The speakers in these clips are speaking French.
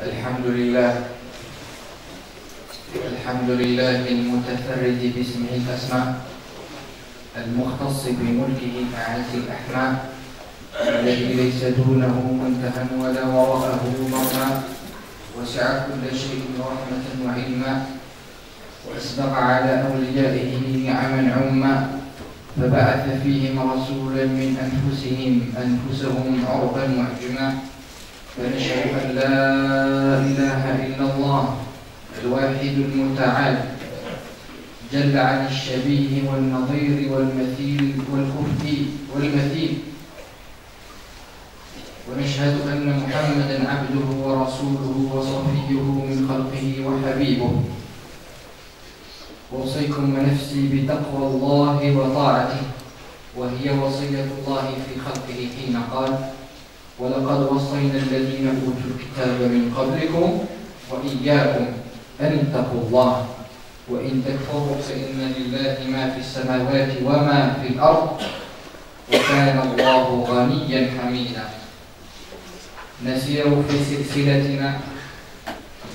الحمد لله المتفرد باسمه الأسماء المختص بملكه تعالى الأحماء الذي ليس دونه منتهى ولا وراءه مرمى وسع كل شيء رحمة وعلما وأسبغ على أوليائه نعما عما فبعث فيهم رسولا من أنفسهم عربا وعجما فنشهد أن لا إله إلا الله الواحد المتعال جل عن الشبيه والنظير والمثيل والمثيل ونشهد أن محمدا عبده ورسوله وصفيه من خلقه وحبيبه أوصيكم ونفسي بتقوى الله وطاعته وهي وصية الله في خلقه حين قال ولقد وصينا الذين أوتوا الكتاب من قبلكم وإياكم أن اتقوا الله وإن تكفروا فإن لله ما في السماوات وما في الأرض وكان الله غنيا حميدا. نسير في سلسلتنا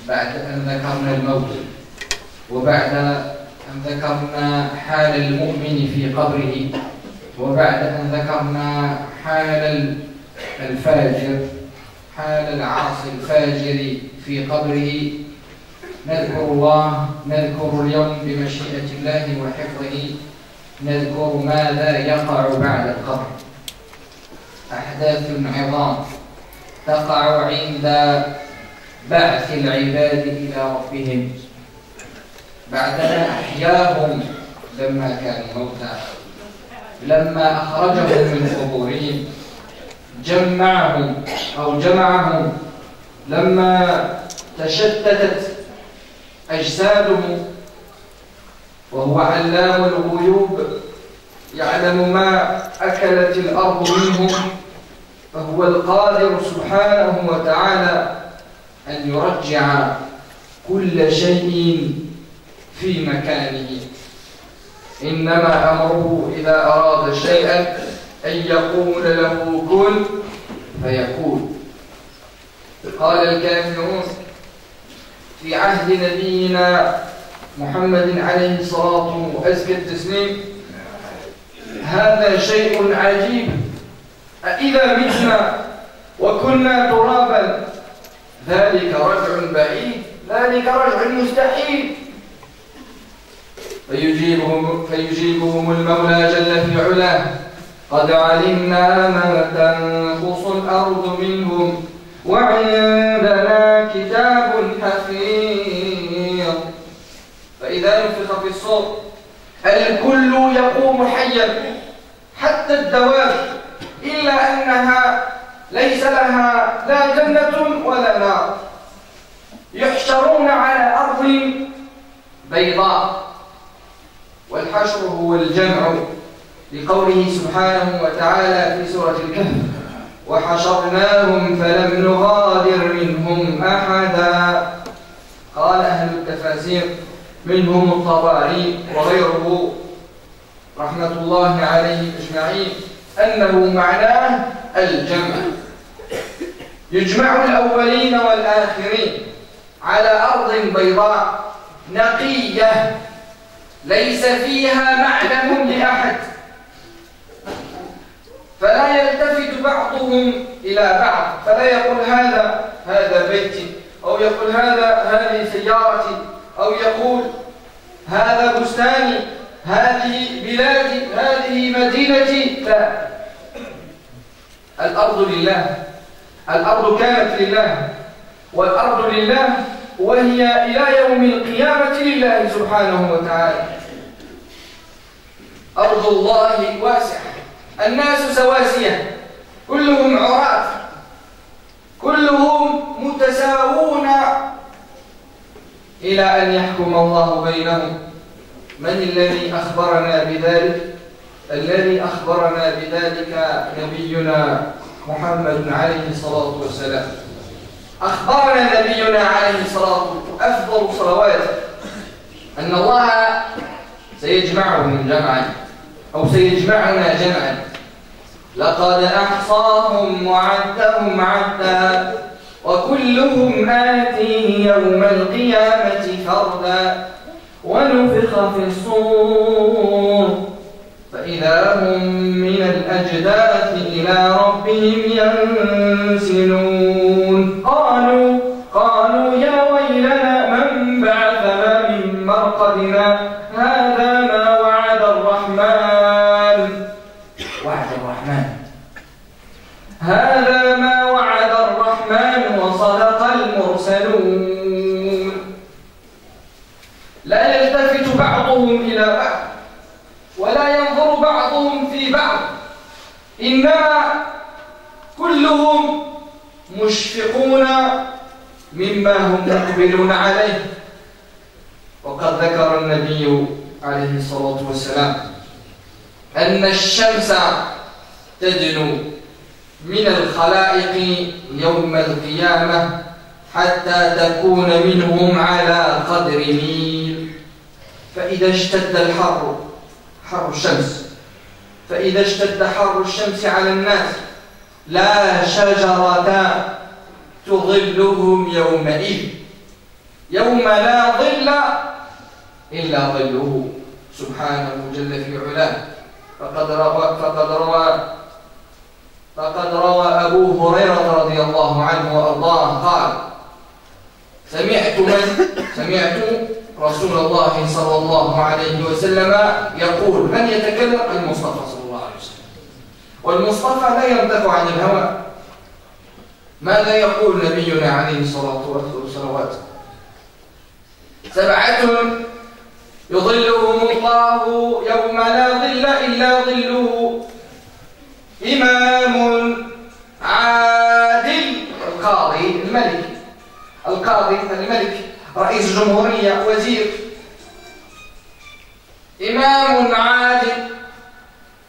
بعد أن ذكرنا الموت وبعد أن ذكرنا حال المؤمن في قبره وبعد أن ذكرنا حال الفاجر حال العاصي الفاجر في قبره نذكر اليوم بمشيئة الله وحفظه نذكر ماذا يقع بعد القبر. أحداث عظام تقع عند بعث العباد إلى ربهم بعدما أحياهم لما كانوا موتى لما أخرجهم من قبورهم جمعهم لما تشتتت أجسادهم وهو علام الغيوب يعلم ما أكلت الأرض منهم فهو القادر سبحانه وتعالى أن يرجع كل شيء في مكانه. إنما أمره إذا أراد شيئا أن يقول له كن فيكون. قال الكافرون في عهد نبينا محمد عليه الصلاة وأزكى التسليم هذا شيء عجيب أإذا متنا وكنا ترابا ذلك رجع بعيد ذلك رجع مستحيل. فيجيبهم المولى جل في علاه قد علمنا ما تنقص الأرض منهم وعندنا كتاب حفيظ. فإذا نفخ في الصور الكل يقوم حيا حتى الدواب إلا أنها ليس لها لا جنة ولا نار يحشرون على أرض بيضاء. والحشر هو الجمع لقوله سبحانه وتعالى في سورة الكهف وحشرناهم فلم نغادر منهم أحدا. قال أهل التفاسير منهم الطبري وغيره رحمة الله عليه أجمعين أنه معناه الجمع يجمع الأولين والآخرين على أرض بيضاء نقية ليس فيها معلم لأحد فلا يلتفت بعضهم إلى بعض فلا يقول هذا بيتي أو يقول هذه سيارتي أو يقول هذا بستاني هذه بلادي هذه مدينتي. لا، الأرض لله الأرض كانت لله والأرض لله وهي إلى يوم القيامة لله سبحانه وتعالى. أرض الله واسعة الناس سواسية كلهم عراة كلهم متساوون إلى أن يحكم الله بينهم. من الذي أخبرنا بذلك؟ الذي أخبرنا بذلك نبينا محمد عليه الصلاة والسلام. أخبرنا نبينا عليه الصلاة أفضل صلوات أن الله سيجمعهم جمعا أو سيجمعنا جمعا لقد أحصاهم وعدهم عدا وكل وكلهم آتيه يوم القيامة فردا ونفخ في الصور فإذا هم من الأجداث إلى ربهم ينسلون قالوا يا ويلنا من بعثنا من مرقدنا هذا ما وعد الرحمن هذا ما وعد الرحمن وصدق المرسلون لا يلتفت بعضهم إلى بعض ولا ينظر بعضهم في بعض إنما كلهم مشفقون مما هم مقبلون عليه. وقد ذكر النبي عليه الصلاة والسلام أن الشمس تدنو من الخلائق يوم القيامة حتى تكون منهم على قدر ميل فإذا اشتد فإذا اشتد حر الشمس على الناس لا شجرة تظلهم يومئذ يوم لا ظل إلا ظله سبحانه جل في علاه. فقد روى أبو هريرة رضي الله عنه وأرضاه قال سمعت رسول الله صلى الله عليه وسلم يقول من يتكلم المصطفى صلى الله عليه وسلم والمصطفى لا ينطق عن الهوى. ماذا يقول نبينا عليه الصلاة والسلام؟ 7 يظلهم الله يوم لا ظل إلا ظله إمام عادل القاضي الملك رئيس جمهورية وزير إمام عادل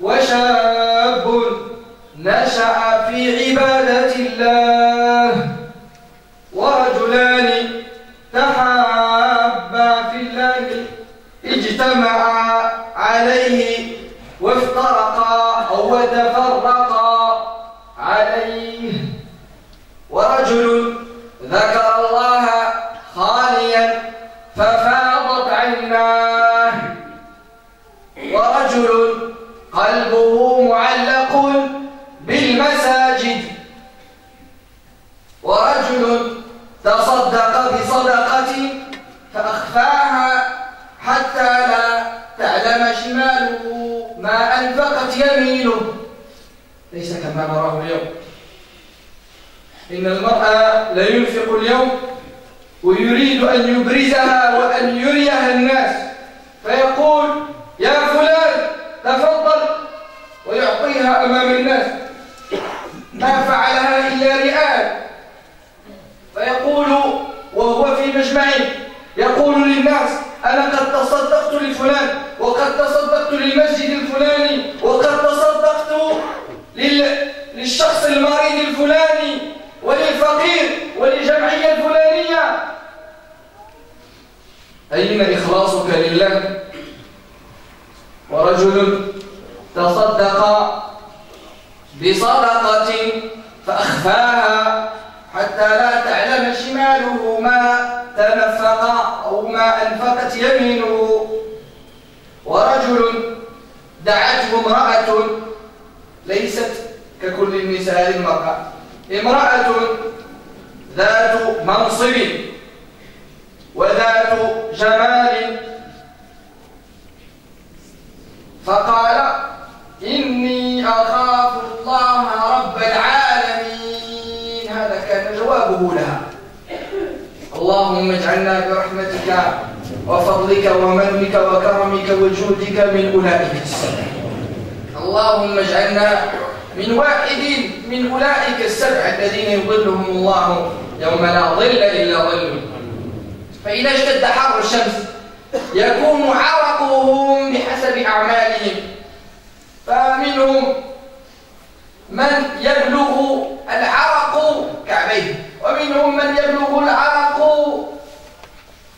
وشاب نشأ في عبادة الله ورجلان تحابا في الله اجتمعا عليه وافترقا أو وتفرقا عليه ورجل ذكر الله خاليا ففاضت عيناه ورجل قلبه معلق بالمساجد ورجل تصدق بصدقة فأخفاها حتى لا تعلم شماله ما أنفقت يمينه ليس كما نراه اليوم. إن المرأة لا ينفق اليوم ويريد أن يبرزها وأن يريها الناس فيقول يا فلان تفضل ويعطيها أمام الناس ما فعلها إلا رئال فيقول وهو في مجمعه يقول للناس أنا قد تصدقت لفلان وقد تصدقت للمسجد الفلاني وقد تصدقت للشخص المريض الفلاني وللفقير وللجمعية الفلانية. أين إخلاصك لله؟ ورجل تصدق بصدقة فأخفاها حتى لا تعلم شماله ما تنفق أو ما أنفقت يمينه. ورجل دعته امرأة ليست ككل النساء المرأة امرأة ذات منصب وذات جمال فقال إني أخاف الله رب العالمين. هذا كان جوابه لها. اللهم اجعلنا برحمتك وفضلك ومنك وكرمك وجودك من أولئك السبع. اللهم اجعلنا من واحد من أولئك السبع الذين يظلهم الله يوم لا ظل إلا ظله. فإذا اشتد حر الشمس يكون عرقهم بحسب أعمالهم فمنهم من يبلغ العرق كعبيه ومنهم من يبلغ العرق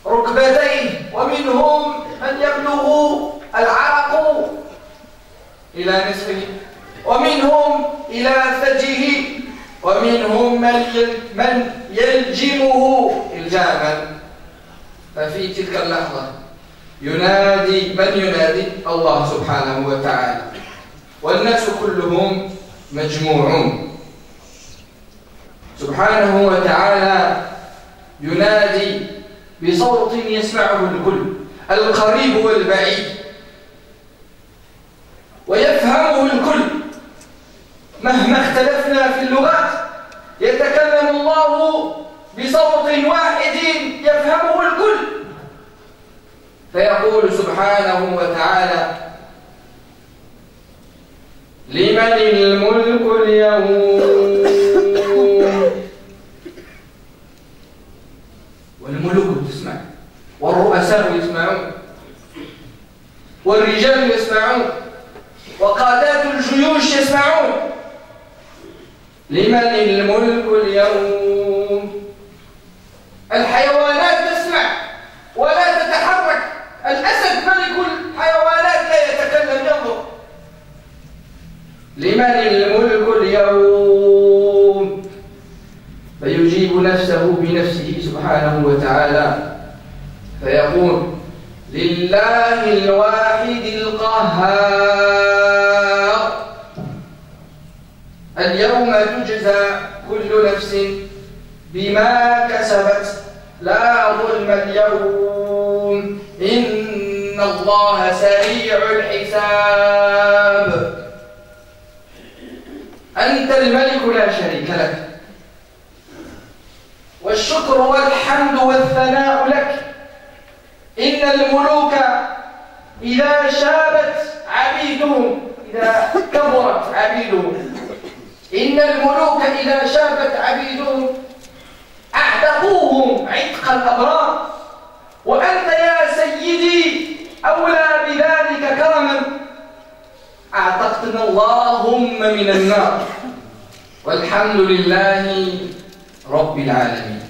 ركبتيه ومنهم من يبلغ العرق إلى نصفه ومنهم إلى ثديه ومنهم من يلجمه إلجاما. ففي تلك اللحظة ينادي من ينادي؟ الله سبحانه وتعالى، والناس كلهم مجموعون. سبحانه وتعالى ينادي بصوت يسمعه الكل، القريب والبعيد، ويفهمه الكل. مهما اختلفنا في اللغات يتكلم الله بصوت واحد يفهمه الكل، فيقول سبحانه وتعالى: لمن الملك اليوم. والملوك تسمع، والرؤساء يسمعون، والرجال يسمعون، وقادات الجيوش يسمعون. لمن الملك اليوم. الحيوانات تسمع ولا تتحرك. الأسد ملك الحيوانات لا يتكلم، ينظر. لمن الملك اليوم. فيجيب نفسه بنفسه سبحانه وتعالى فيقول: لله الواحد القهار. اليوم تجزى كل نفس بما كسبت لا ظلم اليوم إن الله سريع الحساب. أنت الملك لا شريك لك، والشكر والحمد والثناء لك. إن الملوك إذا شابت عبيدهم، إذا كبرت عبيدهم، إن الملوك إذا شابت عبيدهم أعتقوهم عتق الأبرار. وأنت يا سيدي أولى بذلك كرما، أعتقتنا اللهم من النار. والحمد لله رب العالمين.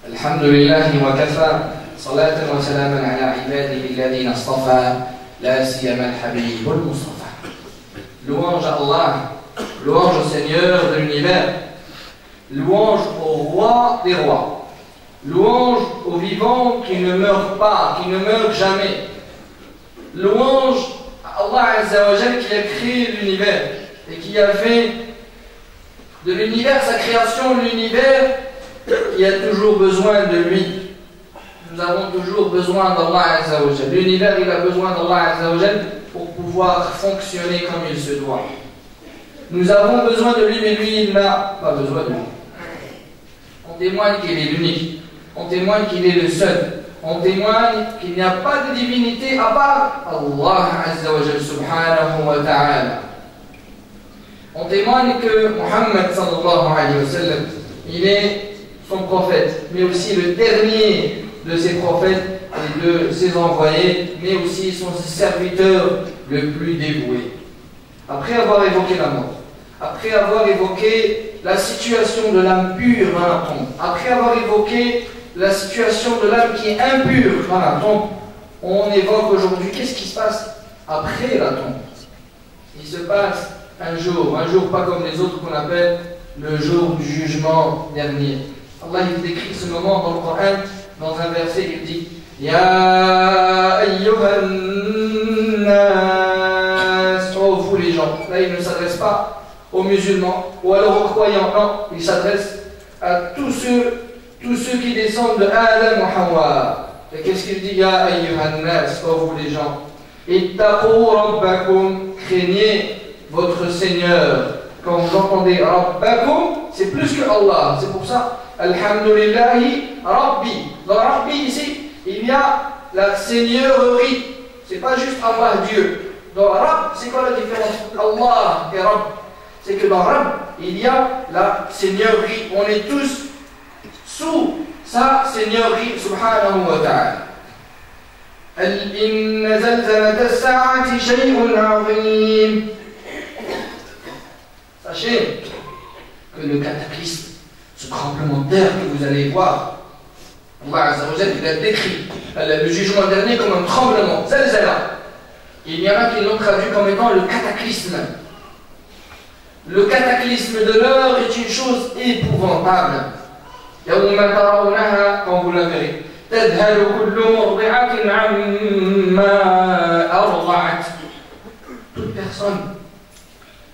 الحمد لله وكفى، صلاة وسلاما على عباده الذين اصطفى، لا سيما الحبيب المصطفى. Louange à Allah, louange au Seigneur de l'univers, louange au roi des rois, louange au vivant qui ne meurt pas, qui ne meurt jamais, louange à Allah Azza wa Jal qui a créé l'univers et qui a fait de l'univers sa création, l'univers qui a toujours besoin de lui. Nous avons toujours besoin d'Allah Azza wa Jal. L'univers, il a besoin d'Allah Azza wa Jal pour pouvoir fonctionner comme il se doit. Nous avons besoin de lui, mais lui, il n'a pas besoin de nous. On témoigne qu'il est l'unique. On témoigne qu'il est le seul. On témoigne qu'il n'y a pas de divinité à part Allah Azza wa Jal subhanahu wa ta'ala. On témoigne que Muhammad sallallahu alayhi wa sallam, il est son prophète, mais aussi le dernier de ses prophètes et de ses envoyés, mais aussi son serviteur le plus dévoué. Après avoir évoqué la mort, après avoir évoqué la situation de l'âme pure dans la tombe, après avoir évoqué la situation de l'âme qui est impure dans la tombe, on évoque aujourd'hui qu'est-ce qui se passe après la tombe. Il se passe un jour pas comme les autres qu'on appelle le jour du jugement dernier. Allah il décrit ce moment dans le Coran, dans un verset il dit Ya ayyuhan nas, oh vous les gens. Là il ne s'adresse pas aux musulmans ou alors aux croyants, non, il s'adresse à tous ceux qui descendent de Adam wa Hawa. Et qu'est-ce qu'il dit? Ya ayyuhan nas, oh vous les gens. Ittaqu rabbakum, craignez votre Seigneur. Quand vous entendez Rabbakum, c'est plus que Allah. C'est pour ça, Alhamdulillahi Rabbi. Dans Rabbi ici, il y a la seigneurie. C'est pas juste Allah Dieu. Dans Rabb, c'est quoi la différence entre Allah et Rabb? C'est que dans Rabb, il y a la seigneurie. On est tous sous sa seigneurie, subhanahu wa ta'ala. Inna zalzalata as-sa'ati shay'un 'azim. Sachez que le cataclysme, ce tremblement de terre que vous allez voir, Allah Azza wa Jalla, il a décrit le jugement dernier comme un tremblement, zalzala. Il y en a qui l'ont traduit comme étant le cataclysme. Le cataclysme de l'heure est une chose épouvantable. يوم ترونها, quand vous la verrez, تذهل كل مرضعة عما أرضعت. Toute personne,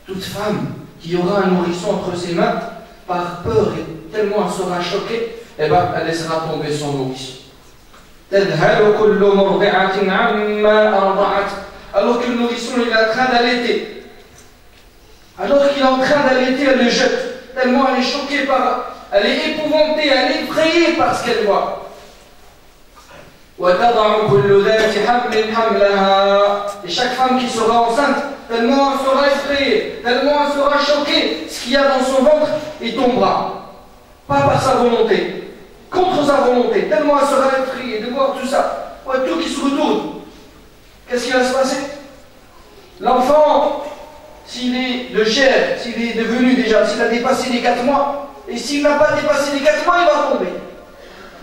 toute femme qui aura un nourrisson entre ses mains, par peur et tellement elle sera choquée, eh ben, elle laissera tomber son nourrisson. تذهل كل مرضعة عما أرضعت. Alors que le nourrisson il est en train d'allaiter. Alors qu'il est en train d'allaiter, elle le jette. Tellement elle est choquée par... Elle est épouvantée, elle est effrayée par ce qu'elle voit. Et chaque femme qui sera enceinte, tellement elle sera effrayée, tellement elle sera choquée, ce qu'il y a dans son ventre, il tombera. Pas par sa volonté, contre sa volonté, tellement elle sera effrayée de voir tout ça. Ouais, tout qui se retourne. Qu'est-ce qui va se passer? L'enfant, s'il est de chair, s'il est devenu déjà, s'il a dépassé les 4 mois, et s'il n'a pas dépassé les 4 mois, il va tomber.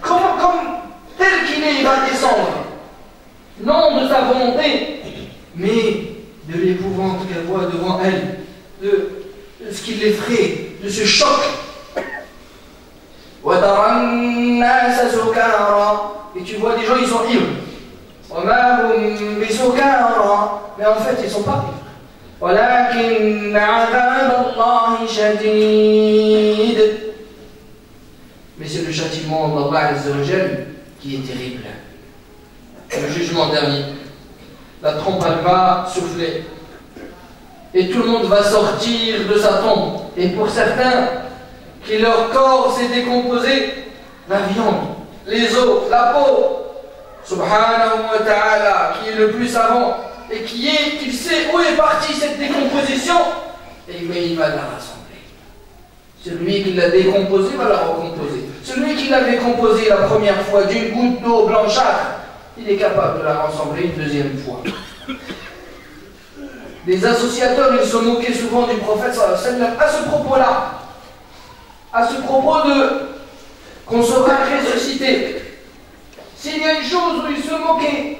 Comme tel qu'il est, il va descendre. Non de sa volonté, mais de l'épouvante qu'elle voit devant elle, de ce qui l'effraie, de ce choc. Et tu vois des gens, ils sont ivres. Mais en fait, ils ne sont pas ivres. Mais c'est le châtiment d'Allah Azza wa Jalla qui est terrible. Le jugement dernier. La trompe elle va souffler. Et tout le monde va sortir de sa tombe. Et pour certains, qui leur corps s'est décomposé, la viande, les os, la peau, subhanahu wa ta'ala, qui est le plus savant, et qui sait où est partie cette décomposition, mais il va la rassembler. Celui qui l'a décomposé va la recomposer. Celui qui l'avait composé la première fois d'une goutte d'eau blanchâtre, il est capable de la rassembler une deuxième fois. Les associateurs, ils se moquaient souvent du prophète sallallahu alayhi wa sallam à ce propos-là. À ce propos de qu'on sera ressuscité. S'il y a une chose où ils se moquaient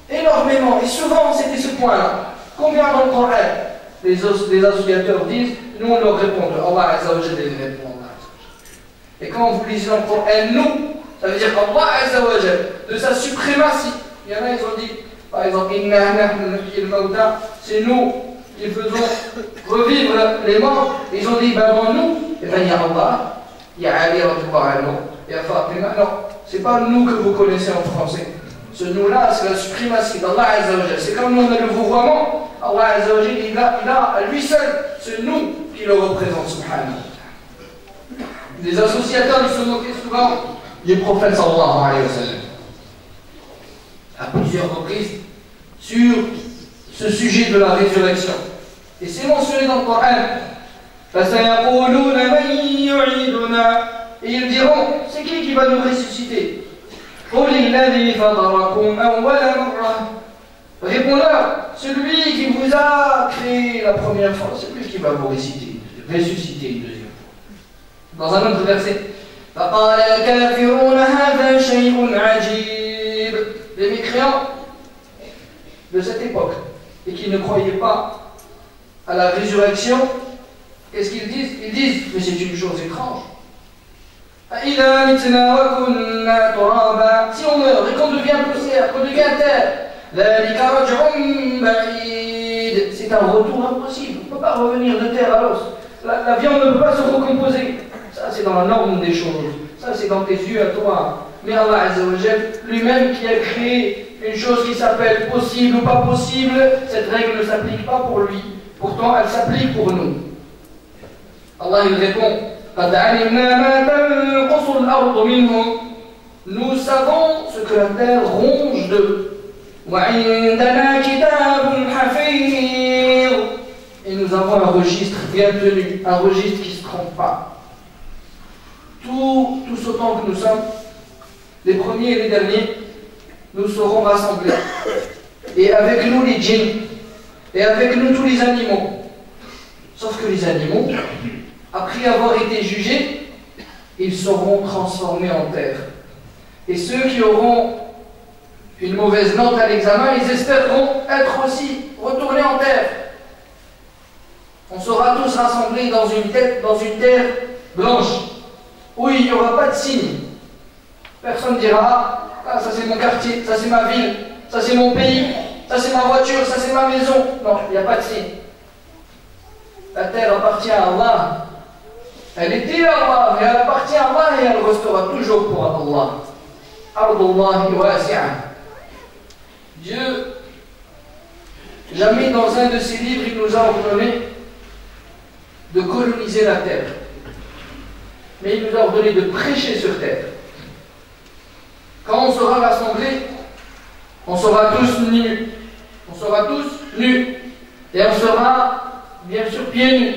énormément, et souvent c'était ce point-là. Combien dans le Coran les associateurs disent, nous on leur répond, Allah Azza wa Jalla les répond. Et quand vous lisez dans le Coran, nous, ça veut dire qu'Allah Azza wa Jalla, de sa suprématie, il y en a ils ont dit, par exemple, c'est nous qui faisons revivre les morts, et ils ont dit, ben non, nous, et ben il y a Allah, il y a Ali, il y a Fatima, non, c'est pas nous que vous connaissez en français. Ce nous-là, c'est la suprématie d'Allah Azza wa Jalla. C'est comme nous on a le vouvoiement, Allah Azza wa Jalla, il a à lui seul, c'est nous qui le représente, subhanahu. Les associateurs, ils se moquaient souvent du prophète sallallahu alayhi wa sallam. À plusieurs reprises, sur ce sujet de la résurrection. Et c'est mentionné dans le Coran. Et ils diront, c'est qui va nous ressusciter? Réponds-leur, celui qui vous a créé la première fois, c'est lui qui va vous ressusciter une deuxième fois. Dans un autre verset, les mécréants de cette époque et qui ne croyaient pas à la résurrection, qu'est-ce qu'ils disent? Ils disent, mais c'est une chose étrange. Si on meurt et qu'on devient poussière, qu'on devient terre, c'est un retour impossible. On ne peut pas revenir de terre à l'os. La viande ne peut pas se recomposer. Ça, c'est dans la norme des choses. Ça, c'est dans tes yeux à toi. Mais Allah Azza wa Jalla, lui-même qui a créé une chose qui s'appelle possible ou pas possible, cette règle ne s'applique pas pour lui. Pourtant, elle s'applique pour nous. Allah il répond, nous savons ce que la terre ronge d'eux. Et nous avons un registre bien tenu, un registre qui ne se trompe pas. Tous autant que nous sommes, les premiers et les derniers, nous serons rassemblés. Et avec nous les djinns, et avec nous tous les animaux. Sauf que les animaux, après avoir été jugés, ils seront transformés en terre. Et ceux qui auront une mauvaise note à l'examen, ils espéreront être aussi retournés en terre. On sera tous rassemblés dans une terre blanche, où il n'y aura pas de signe. Personne ne dira, ah, ça c'est mon quartier, ça c'est ma ville, ça c'est mon pays, ça c'est ma voiture, ça c'est ma maison. Non, il n'y a pas de signe. La terre appartient à Allah. Elle était à Allah, mais elle appartient à Allah et elle restera toujours pour Allah. Ardullahi wasi'a. Dieu, jamais dans un de ses livres, il nous a ordonné de coloniser la terre. Mais il nous a ordonné de prêcher sur terre. Quand on sera rassemblés, on sera tous nus. On sera tous nus. Et on sera, bien sûr, pieds nus.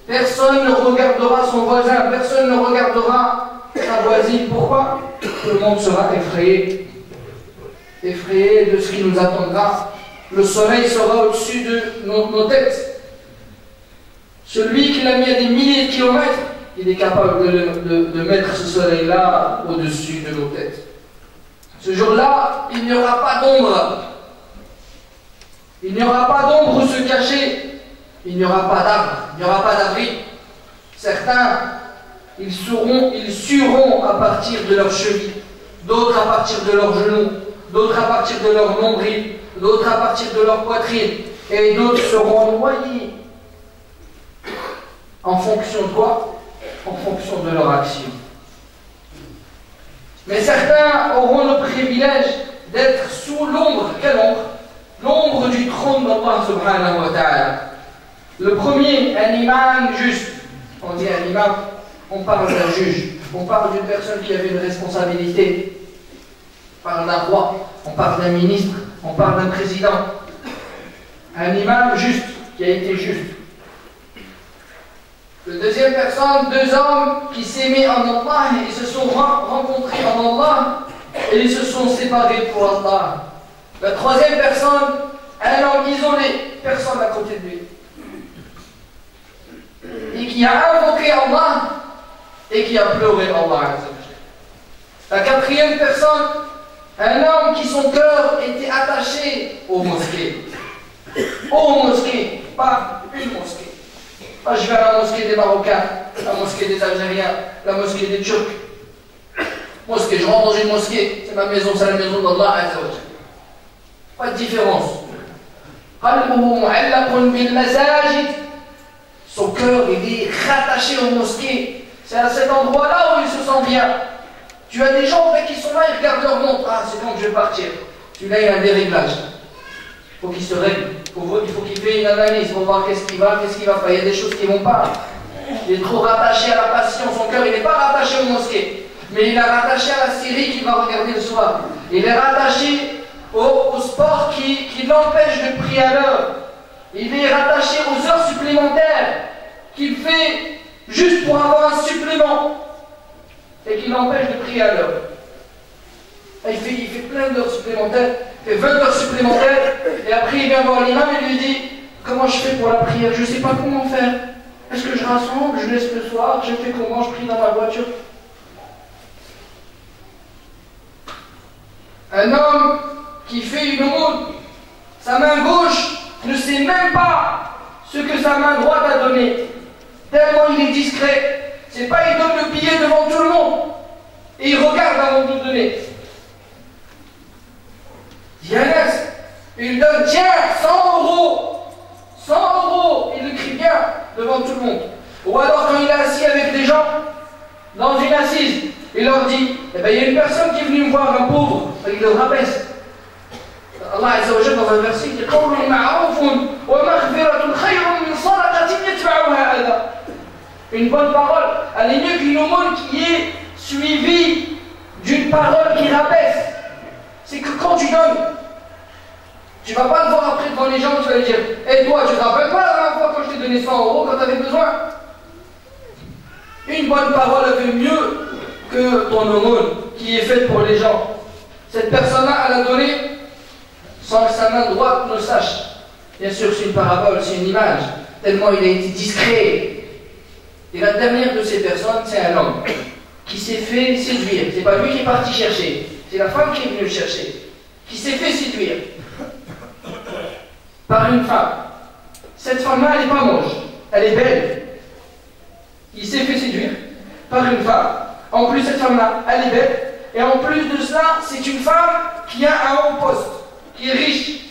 Personne ne regardera son voisin, personne ne regardera sa voisine. Pourquoi? Tout le monde sera effrayé. Effrayé de ce qui nous attendra. Le soleil sera au-dessus de nos têtes. Celui qui l'a mis à des milliers de kilomètres, il est capable de mettre ce soleil-là au-dessus de nos têtes. Ce jour-là, il n'y aura pas d'ombre. Il n'y aura pas d'ombre où se cacher. Il n'y aura pas d'arbre, il n'y aura pas d'abri. Certains, ils sueront à partir de leurs chevilles, d'autres à partir de leurs genoux, d'autres à partir de leur nombril, d'autres à partir de leur poitrine, et d'autres seront noyés. En fonction de quoi? En fonction de leur action. Mais certains auront le privilège d'être sous l'ombre. Quelle ombre? L'ombre du trône d'Allah subhanahu wa ta'ala. Le premier, un imam juste. On dit un imam, on parle d'un juge. On parle d'une personne qui avait une responsabilité. On parle d'un roi, on parle d'un ministre, on parle d'un président. Un imam juste, qui a été juste. La deuxième personne, deux hommes qui s'aimaient en Allah et ils se sont rencontrés en Allah et ils se sont séparés pour Allah. La troisième personne, un homme isolé, personne à côté de lui. Et qui a invoqué Allah et qui a pleuré Allah. La quatrième personne, un homme qui son cœur était attaché aux mosquées. Aux mosquées, pas une mosquée. Pas je vais à la mosquée des Marocains, la mosquée des Algériens, la mosquée des Turcs. Mosquée, je rentre dans une mosquée, c'est ma maison, c'est la maison d'Allah Azza wa Jalla. Pas de différence. Son cœur, il est rattaché aux mosquées. C'est à cet endroit-là où il se sent bien. Tu as des gens qui sont là, ils regardent leur montre. Ah, c'est quand que je vais partir. Celui-là, il a un déréglage. Il faut qu'il se règle. Il faut qu'il fasse une analyse pour voir qu'est-ce qui va pas. Il y a des choses qui ne vont pas. Il est trop rattaché à la passion. Son cœur, il n'est pas rattaché aux mosquées. Mais il est rattaché à la série qu'il va regarder le soir. Il est rattaché au sport qui l'empêche de prier à l'heure. Il est rattaché aux heures supplémentaires qu'il fait juste pour avoir un supplément et qui l'empêche de prier à l'heure. Il fait plein d'heures supplémentaires, il fait 20 heures supplémentaires et après il vient voir l'imam et lui dit comment je fais pour la prière, je ne sais pas comment faire. Est-ce que je rassemble, je laisse le soir, je fais comment, je prie dans ma voiture. Un homme qui fait une aumône, sa main gauche ne sait même pas ce que sa main droite a donné. Tellement il est discret. C'est pas il donne le billet devant tout le monde et il regarde avant de le donner. Dianès, il donne tiens 100 euros. 100 euros, il écrit bien devant tout le monde. Ou alors quand il est assis avec des gens dans une assise, il leur dit eh bien, il y a une personne qui est venue me voir, un pauvre, il le rabaisse. Allah Azza wa Jalla dans un verset dit qawlun ma'rufun wa maghfiratun khayrun min sadaqatin yatba'uha adha. Une bonne parole, elle est mieux qu'une aumône qui est suivie d'une parole qui rabaisse. C'est que quand tu donnes, tu ne vas pas le voir après devant les gens, tu vas lui dire et toi, tu ne te rappelles pas la dernière fois quand je t'ai donné 100 euros quand tu avais besoin? Une bonne parole elle fait mieux que ton aumône qui est faite pour les gens. Cette personne-là, elle a donné sans que sa main droite ne sache. Bien sûr, c'est une parabole, c'est une image, tellement il a été discret. Et la dernière de ces personnes, c'est un homme qui s'est fait séduire. C'est pas lui qui est parti chercher, c'est la femme qui est venue le chercher, qui s'est fait séduire par une femme. Cette femme-là, elle n'est pas moche, elle est belle. Il s'est fait séduire par une femme. En plus, cette femme-là, elle est belle. Et en plus de cela, c'est une femme qui a un haut poste, qui est riche,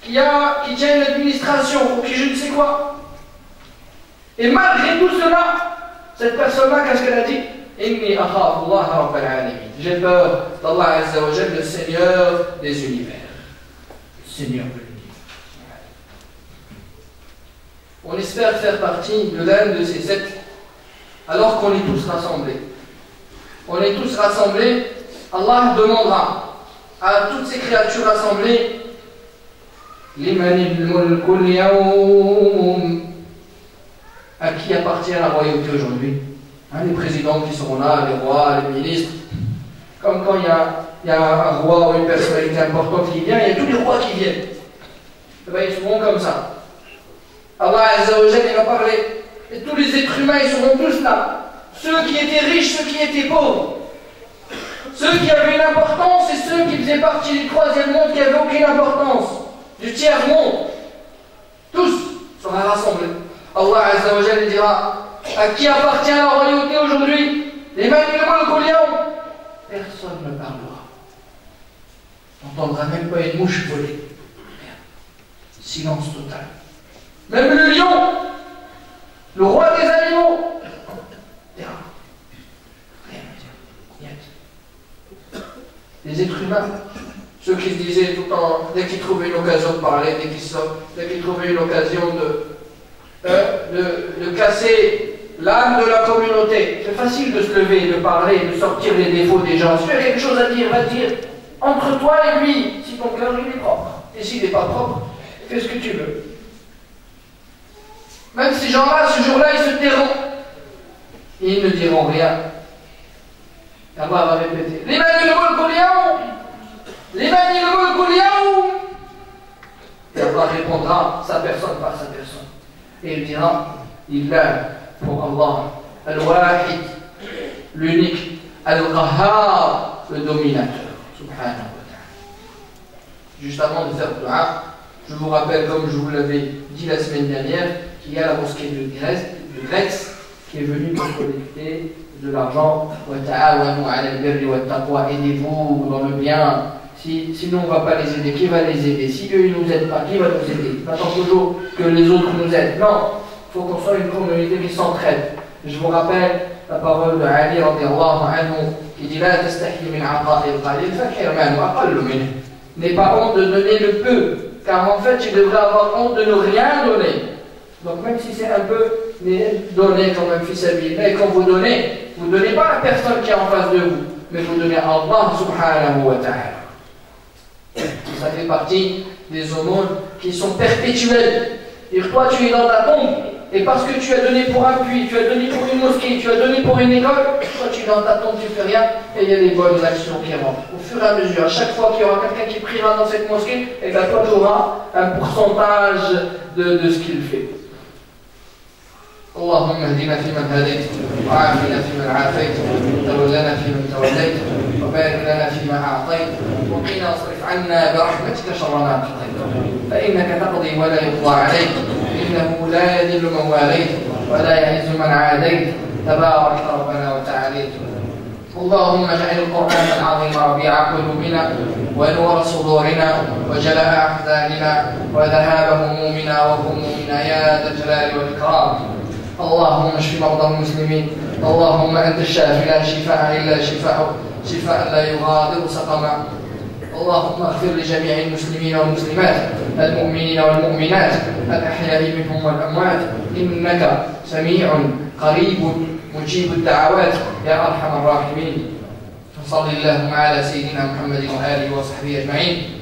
qui tient une administration, ou qui je ne sais quoi. Et malgré tout cela, cette personne-là, qu'est-ce qu'elle a dit? Inni akhafu Allah rabbal alamin. J'ai peur d'Allah Azza wa Jalla, le Seigneur des univers. Le Seigneur de l'univers. On espère faire partie de l'un de ces sept, alors qu'on est tous rassemblés. On est tous rassemblés. Allah demandera à toutes ces créatures rassemblées, Limanil mulkul yawm, à qui appartient la royauté aujourd'hui? Les présidents qui seront là, les rois, les ministres. Comme quand il y a un roi ou une personnalité importante qui vient, il y a tous les rois qui viennent. Et bien, ils seront comme ça. Allah Azza wa Jalla, il va parler. Et tous les êtres humains, ils seront tous là. Ceux qui étaient riches, ceux qui étaient pauvres. Ceux qui avaient une importance et ceux qui faisaient partie du troisième monde qui n'avaient aucune importance. Du tiers monde. Tous seront rassemblés. Allah Azza wa Jalla dira, à qui appartient la royauté aujourd'hui? Les personne ne parlera. On n'entendra même pas une mouche voler. Silence total. Même le lion, le roi des animaux, rien à dire. Les êtres humains, ceux qui se disaient tout le temps, dès qu'ils trouvaient une occasion de parler, dès qu'ils trouvaient une occasion de casser l'âme de la communauté. C'est facile de se lever, de parler, de sortir les défauts des gens. Si tu as quelque chose à dire, va dire. Entre toi et lui, si ton cœur il est propre. Et s'il n'est pas propre, fais ce que tu veux. Même ces gens-là, ce jour-là, ils se tairont. Ils ne diront rien. Allah va répéter. Et Allah répondra sa personne par sa personne. Et il dira, il l'a pour Allah, Al-Wahid, l'unique, Al-Qahhar, le dominateur, subhanahu wa ta'ala. Juste avant de faire le dua, je vous rappelle, comme je vous l'avais dit la semaine dernière, qu'il y a la mosquée de Grèce qui est venue pour collecter de l'argent. Aidez-vous dans le bien. Sinon on ne va pas les aider. Qui va les aider? Si eux ne nous aident pas, qui va nous aider? On attend toujours que les autres nous aident. Non, il faut qu'on soit une communauté qui s'entraide. Je vous rappelle la parole de Ali radiallahu anhu qui dit La tastahi min aqa'il qalil fakirmanu aqallu minhu. N'aie pas honte de donner le peu, car en fait tu devrais avoir honte de ne rien donner. Donc même si c'est un peu, mais donnez quand même fils ami. Mais quand vous donnez pas à la personne qui est en face de vous, mais vous donnez à Allah subhanahu wa ta'ala. Ça fait partie des aumônes qui sont perpétuelles. Et toi tu es dans ta tombe, et parce que tu as donné pour un puits, tu as donné pour une mosquée, tu as donné pour une école, toi tu es dans ta tombe, tu fais rien, et il y a des bonnes actions qui rentrent. Au fur et à mesure, à chaque fois qu'il y aura quelqu'un qui priera dans cette mosquée, et bien toi tu auras un pourcentage de ce qu'il fait. اللهم اهدنا فيمن هديت وعافنا فيمن عافيت وتولنا فيمن توليت وبارك لنا فيما اعطيت وقنا واصرف عنا برحمتك شر ما قضيت فانك تقضي ولا يقضى عليك انه لا يذل من واليت ولا يعز من عاديت تبارك ربنا وتعاليت اللهم اجعل القرآن العظيم ربيع قلوبنا ونور صدورنا وجلاء احزاننا وذهاب همومنا وغمومنا يا ذا الجلال والاكرام اللهم اشف مرضى المسلمين اللهم انت الشافي لا شفاء الا شفاء لا يغادر سقما اللهم اغفر لجميع المسلمين والمسلمات المؤمنين والمؤمنات الاحياء منهم والاموات انك سميع قريب مجيب الدعوات يا ارحم الراحمين صل اللهم على سيدنا محمد واله وصحبه اجمعين